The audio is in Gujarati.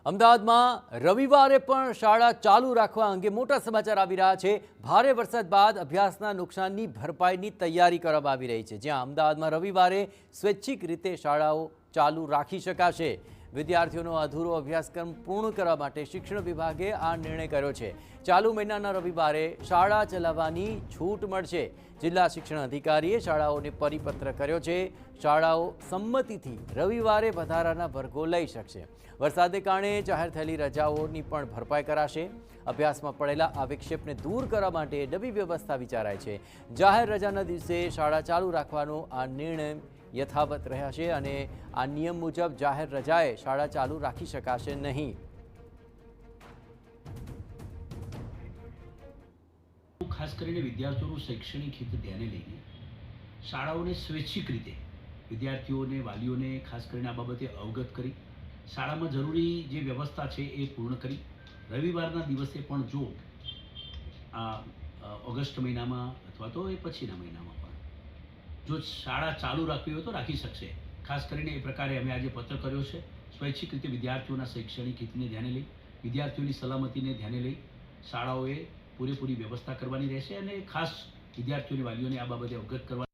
અમદાવાદમાં રવિવારે પણ શાળા ચાલુ રાખવા અંગે મોટા સમાચાર આવી રહ્યા છે। ભારે વરસાદ બાદ અભ્યાસના નુકસાનની ભરપાઈની તૈયારી કરવામાં આવી રહી છે, જ્યાં અમદાવાદમાં રવિવારે સ્વૈચ્છિક રીતે શાળાઓ ચાલુ રાખી શકાશે। વિદ્યાર્થીઓનો અધૂરો અભ્યાસક્રમ પૂર્ણ કરવા માટે શિક્ષણ વિભાગે આ નિર્ણય કર્યો છે। ચાલુ મહિનાના રવિવારે શાળા ચલાવવાની છૂટ મળશે। જિલ્લા શિક્ષણ અધિકારીએ શાળાઓને પરિપત્ર કર્યો છે। શાળાઓ સંમતિથી રવિવારે વધારાના વર્ગો લઈ શકશે। વરસાદને કારણે જાહેર થયેલી રજાઓની પણ ભરપાઈ કરાશે। અભ્યાસમાં પડેલા આ વિક્ષેપને દૂર કરવા માટે નવી વ્યવસ્થા વિચારાય છે। જાહેર રજાના દિવસે શાળા ચાલુ રાખવાનો આ નિર્ણય યથાવત રહેશે અને આ નિયમ મુજબ જાહેર રજાએ શાળા ચાલુ રાખી શકાશે નહીં। ખાસ કરીને વિદ્યાર્થીઓનું શૈક્ષણિક હિત ધ્યાને લઈને શાળાઓને સ્વૈચ્છિક રીતે વિદ્યાર્થીઓને વાલીઓને ખાસ કરીને આ બાબતે અવગત કરી શાળામાં જરૂરી જે વ્યવસ્થા છે એ પૂર્ણ કરી રવિવારના દિવસે પણ જો આ ઓગસ્ટ મહિનામાં અથવા તો એ પછીના મહિનામાં પણ જો શાળા ચાલુ રાખવી હોય તો રાખી શકશે। ખાસ કરીને એ પ્રકારે અમે આજે પત્ર કર્યો છે। સ્વૈચ્છિક રીતે વિદ્યાર્થીઓના શૈક્ષણિક હિતને ધ્યાને લઈ વિદ્યાર્થીઓની સલામતીને ધ્યાને લઈ શાળાઓએ પૂરેપૂરી વ્યવસ્થા કરવાની રહેશે અને ખાસ વિદ્યાર્થીઓની વાલીઓને આ બાબતે અવગત કરવા